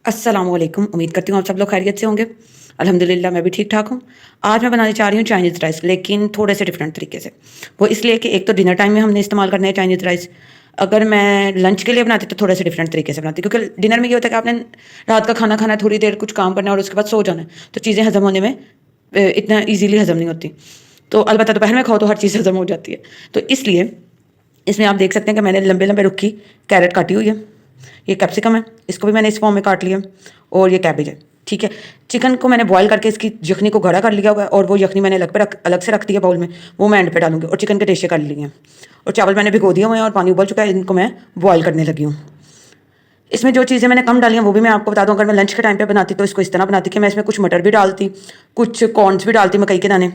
अस्सलाम वालेकुम। उम्मीद करती हूँ आप सब लोग खैरियत से होंगे। अल्हम्दुलिल्लाह मैं भी ठीक-ठाक हूँ। आज मैं बनाने चाह रही हूँ चाइनीज़ राइस, लेकिन थोड़े से डिफरेंट तरीके से। वो इसलिए कि एक तो डिनर टाइम में हमने इस्तेमाल करना है चाइनीज़ राइस। अगर मैं लंच के लिए बनाती तो थोड़े से डिफरेंट तरीके से बनाती, क्योंकि डिनर में ये होता है कि आपने रात का खाना खाना है, थोड़ी देर कुछ काम करना है और उसके बाद सो जाना है, तो चीज़ें हज़म होने में इतना ईज़िली हज़म नहीं होती। तो अलबत्ता दोपहर में खाओ तो हर चीज़ हज़म हो जाती है। तो इसलिए इसमें आप देख सकते हैं कि मैंने लंबे-लंबे रुखी कैरेट काटी हुई है। ये कैप्सिकम है, इसको भी मैंने इस फॉर्म में काट लिया और ये कैबेज है, ठीक है। चिकन को मैंने बॉयल करके इसकी यखनी को गाढ़ा कर लिया हुआ है और वो यखनी मैंने अलग से रख दी है बाउल में, वो मैं एंड पे डालूँगी और चिकन के रेशे कर लिए हैं और चावल मैंने भिगो दिए हुए हैं और पानी उबल चुका है, इनको मैं बॉयल करने लगी हूँ। इसमें जो चीज़ें मैंने कम डाली हैं वो भी मैं आपको बता दूँ। अगर मैं लंच के टाइम पे बनाती तो इसको इस तरह बनाती कि मैं इसमें कुछ मटर भी डालती, कुछ कॉर्न्स भी डालती मकई के दाने,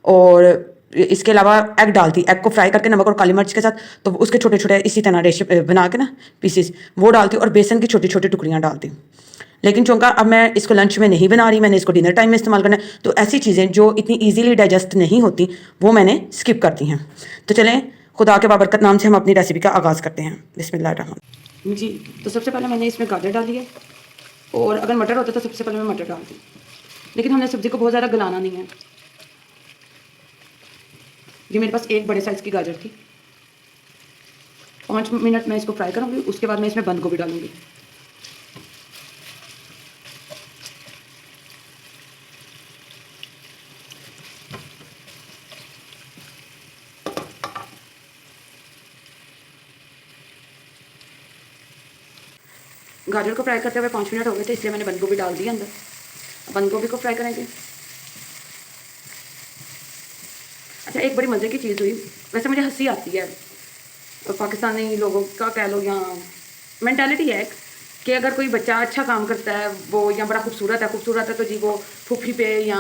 और इसके अलावा एग डालती। एग को फ्राई करके नमक और काली मिर्च के साथ, तो उसके छोटे-छोटे इसी तरह रेशे बना के ना पीसेस वो डालती और बेसन की छोटी-छोटी टुकड़ियाँ डालती। लेकिन चूँकि अब मैं इसको लंच में नहीं बना रही, मैंने इसको डिनर टाइम में इस्तेमाल करना है, तो ऐसी चीज़ें जो इतनी ईज़िली डाइजेस्ट नहीं होती वो मैंने स्किप कर दी हैं। तो चलें, खुदा के बाबरकत नाम से हम अपनी रेसिपी का आगाज़ करते हैं। बिस्मिल्लाहिर्रहमान जी। तो सबसे पहले मैंने इसमें गाजर डाली है, और अगर मटर होता तो सबसे पहले मैं मटर डालती, लेकिन हमने सब्ज़ी को बहुत ज़्यादा गलाना नहीं है। ये मेरे पास एक बड़े साइज़ की गाजर थी। 5 मिनट मैं इसको फ्राई करूँगी, उसके बाद मैं इसमें बंद गोभी डालूँगी। गाजर को फ्राई करते हुए 5 मिनट हो गए थे, इसलिए मैंने बंद गोभी डाल दी अंदर। बंद गोभी को फ्राई करेंगे। अच्छा, एक बड़ी मज़े की चीज़ हुई, वैसे मुझे हंसी आती है, पाकिस्तानी लोगों का कह लो या मेंटालिटी है कि अगर कोई बच्चा अच्छा काम करता है वो या बड़ा खूबसूरत है तो जी वो फूफी पे या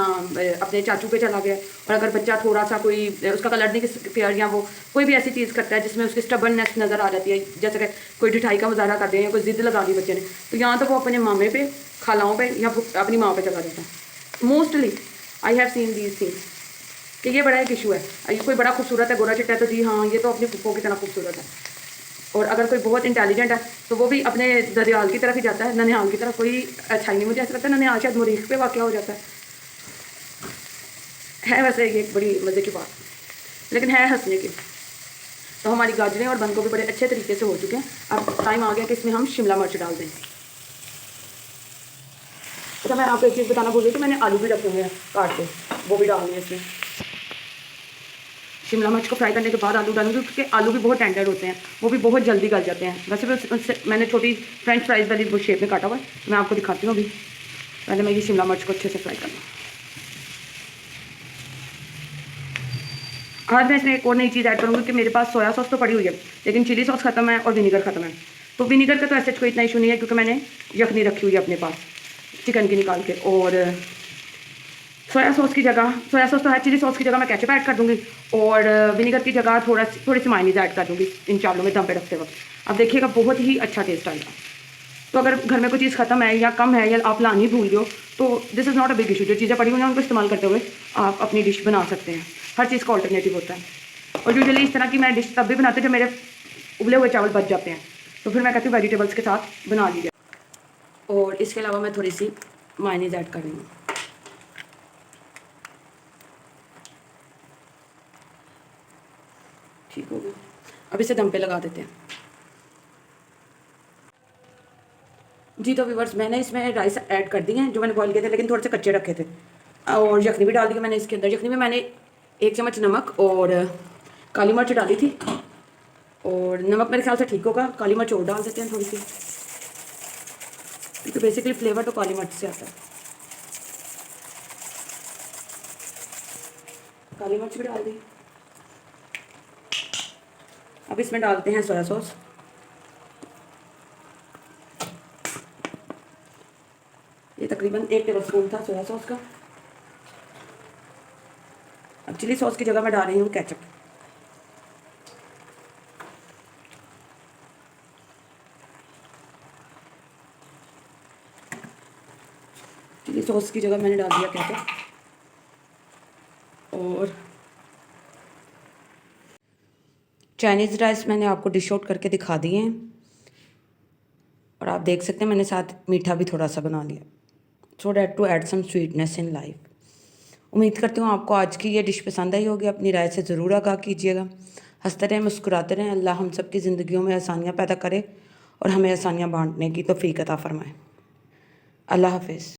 अपने चाचू पे चला गया, और अगर बच्चा थोड़ा सा कोई उसका कलर नहीं फेयर या वो कोई भी ऐसी चीज़ करता है जिसमें उसकी स्टबर्ननेस नज़र आ जाती है, जैसे कि कोई ढिठाई का मुजाहरा कर दे या कोई जिद लगा दी बच्चे ने, तो यहाँ तो वो अपने मामे पे, खालाओं पे या अपनी माँ पे चला जाता है। Mostly I have seen these things कि ये बड़ा एक इशू है। ये कोई बड़ा खूबसूरत है, गोरा चिट्टा है, तो जी हाँ ये तो अपनी फुफ्फो की तरह खूबसूरत है। और अगर कोई बहुत इंटेलिजेंट है तो वो भी अपने दरियाल की तरफ ही जाता है, ननिहाल की तरफ। कोई अच्छा ही नहीं, मुझे ऐसा लगता है ननिहाल शायद मरीख पे वाक़या हो जाता है वैसे ये एक बड़ी मज़े की बात, लेकिन है हंसने की। तो हमारी गाजरें और बंद गोभी बड़े अच्छे तरीके से हो चुके हैं। अब टाइम आ गया कि इसमें हम शिमला मिर्च डाल दें। अच्छा, मैं आपको एक चीज़ बताना भूल रही थी, मैंने आलू भी रखे हुए हैं काट के, वो भी डालने हैं इसमें। शिमला मिर्च को फ्राई करने के बाद आलू डालूंगी, क्योंकि आलू भी बहुत टेंडर होते हैं, वो भी बहुत जल्दी गल जाते हैं। वैसे भी उससे मैंने छोटी फ्रेंच फ्राइज वाली वो शेप में काटा हुआ है, मैं आपको दिखाती हूँ अभी। पहले मैं ये शिमला मिर्च को अच्छे से फ्राई करना। आज मैं इसमें एक और नई चीज़ ऐड करूँगी कि मेरे पास सोया सॉस तो पड़ी हुई है, लेकिन चिली सॉस खत्म है और विनीगर खत्म है। तो विनीगर का तो ऐसे कोई इतना इशू नहीं है, क्योंकि मैंने यखनी रखी हुई है अपने पास चिकन की निकाल के। और सोया सॉस की जगह, सोया सॉस तो है, चिली सॉस की जगह मैं केचप ऐड कर दूँगी, और विनीगर की जगह थोड़ी सी मायनीज़ ऐड कर दूँगी इन चावलों में दम पे रखते वक्त। अब देखिएगा बहुत ही अच्छा टेस्ट आएगा। तो अगर घर में कोई चीज़ ख़त्म है या कम है या आप लानी भूल गए हो, तो this is not a big issue. जो चीज़ें पड़ी हुई हैं उनको इस्तेमाल करते हुए आप अपनी डिश बना सकते हैं। हर चीज़ का ऑल्टरनेटिव होता है। और यूजुअली इस तरह की मैं डिश तब भी बनाती हूँ जब मेरे उबले हुए चावल बच जाते हैं, तो फिर मैं कहती हूँ वेजिटेबल्स के साथ बना लीजिए। और इसके अलावा मैं थोड़ी सी मायनीज़ ऐड कर रही हूँ। ठीक हो गया। अब इसे दम पे लगा देते हैं। जी तो व्यूअर्स, मैंने इसमें राइस ऐड कर दिए हैं जो मैंने बॉईल किए थे, लेकिन थोड़े से कच्चे रखे थे। और यखनी भी डाल दी मैंने इसके अंदर। यखनी में मैंने 1 चम्मच नमक और काली मिर्च डाली थी, और नमक मेरे ख्याल से ठीक होगा, काली मिर्च और डाल देते हैं थोड़ी सी, क्योंकि बेसिकली फ्लेवर तो काली मिर्च से आता है। काली मिर्च भी डाल दी। अब इसमें डालते हैं सोया सॉस। ये तकरीबन 1 टेबलस्पून था सोया सॉस का। अब चिली सॉस की जगह मैं डाल रही हूँ केचप। चिली सॉस की जगह मैंने डाल दिया केचप। और चाइनीज़ राइस मैंने आपको डिश आउट करके दिखा दिए हैं, और आप देख सकते हैं मैंने साथ मीठा भी थोड़ा सा बना लिया, so that to add some sweetness in life. उम्मीद करती हूँ आपको आज की ये डिश पसंद आई होगी। अपनी राय से ज़रूर आगाह कीजिएगा। हंसते रहें, मुस्कुराते रहें। अल्लाह हम सब की ज़िंदगियों में आसानियाँ पैदा करे और हमें आसानियाँ बांटने की तौफीक अता फरमाए। अल्लाह हाफिज़।